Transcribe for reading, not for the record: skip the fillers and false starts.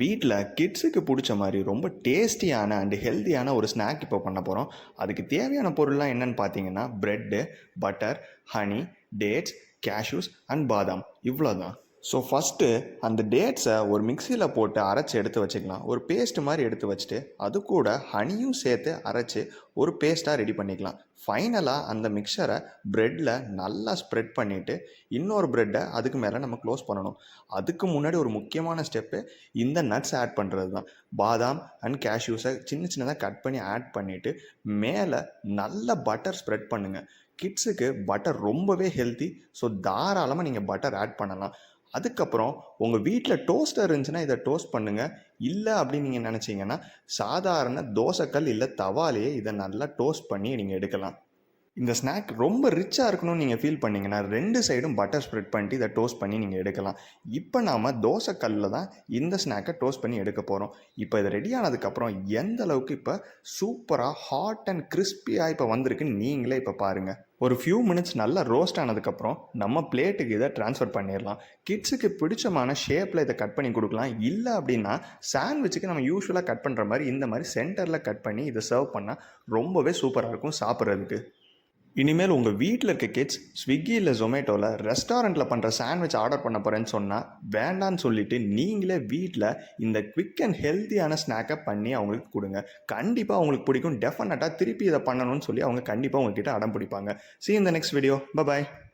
வீட்டில் கிட்ஸுக்கு பிடிச்ச மாதிரி ரொம்ப டேஸ்டியான அண்ட் ஹெல்த்தியான ஒரு ஸ்நாக் இப்போ பண்ண போகிறோம். அதுக்கு தேவையான பொருள்லாம் என்னென்னு பார்த்தீங்கன்னா bread, butter, honey, dates, cashews and பாதாம் இவ்வளோ தான். ஸோ ஃபஸ்ட்டு அந்த டேட்ஸை ஒரு மிக்சியில் போட்டு அரைச்சி எடுத்து வச்சுக்கலாம். ஒரு பேஸ்ட் மாதிரி எடுத்து வச்சுட்டு அது கூட ஹனியும் சேர்த்து அரைச்சி ஒரு பேஸ்ட்டாக ரெடி பண்ணிக்கலாம். ஃபைனலாக அந்த மிக்சரை ப்ரெட்டில் நல்லா ஸ்ப்ரெட் பண்ணிவிட்டு இன்னொரு ப்ரெட்டை அதுக்கு மேலே நம்ம க்ளோஸ் பண்ணணும். அதுக்கு முன்னாடி ஒரு முக்கியமான ஸ்டெப்பு இந்த நட்ஸ் ஆட் பண்ணுறது தான். பாதாம் அண்ட் கேஷ்யூஸை சின்ன சின்னதாக கட் பண்ணி ஆட் பண்ணிவிட்டு மேலே நல்ல பட்டர் ஸ்ப்ரெட் பண்ணுங்கள். கிட்ஸுக்கு பட்டர் ரொம்பவே ஹெல்த்தி. ஸோ தாராளமாக நீங்கள் பட்டர் ஆட் பண்ணலாம். அதுக்கப்புறம் உங்கள் வீட்டில் டோஸ்டர் இருந்துச்சுன்னா இதை டோஸ்ட் பண்ணுங்கள். இல்லை அப்படின்னு நீங்கள் நினச்சிங்கன்னா சாதாரண தோசைக்கல் இல்லை தவாலேயே இதை நல்லா டோஸ்ட் பண்ணி நீங்கள் எடுக்கலாம். இந்த ஸ்நாக் ரொம்ப ரிச்சாக இருக்கணும்னு நீங்கள் ஃபீல் பண்ணிங்கன்னா 2 சைடும் பட்டர் ஸ்ப்ரெட் பண்ணிட்டு இதை டோஸ்ட் பண்ணி நீங்கள் எடுக்கலாம். இப்போ நாம் தோசைக்கல்லில் தான் இந்த ஸ்நாக்கை டோஸ்ட் பண்ணி எடுக்க போகிறோம். இப்போ இது ரெடி ஆனதுக்கப்புறம் எந்த அளவுக்கு இப்போ சூப்பராக ஹாட் அண்ட் கிறிஸ்பியாக இப்போ வந்திருக்குன்னு நீங்களே இப்போ பாருங்கள். ஒரு ஃபியூ மினிட்ஸ் நல்லா ரோஸ்ட் ஆனதுக்கப்புறம் நம்ம பிளேட்டுக்கு இதை ட்ரான்ஸ்ஃபர் பண்ணிடலாம். கிட்ஸுக்கு பிடிச்சமான ஷேப்பில் இதை கட் பண்ணி கொடுக்கலாம். இல்லை அப்படின்னா சாண்ட்விச்சுக்கு நம்ம யூஸ்வலாக கட் பண்ணுற மாதிரி இந்த மாதிரி சென்டரில் கட் பண்ணி இதை சர்வ் பண்ணால் ரொம்பவே சூப்பராக இருக்கும் சாப்பிட்றதுக்கு. இனிமேல் உங்கள் வீட்டில் இருக்க கிட்ஸ் ஸ்விக்கி இல்லை ஜொமேட்டோவில் ரெஸ்டாரண்ட்டில் பண்ணுற சாண்ட்விச் ஆர்டர் பண்ண போகிறேன்னு சொன்னால் வேண்டான்னு சொல்லிவிட்டு நீங்களே வீட்டில் இந்த குவிக் அண்ட் ஹெல்த்தியான ஸ்நாக்கை பண்ணி அவங்களுக்கு கொடுங்க. கண்டிப்பாக அவங்களுக்கு பிடிக்கும். டெஃபினட்டாக திருப்பி இதை பண்ணணும்னு சொல்லி அவங்க கண்டிப்பாக உங்ககிட்ட அடம் பிடிப்பாங்க. See you in the next video. Bye bye.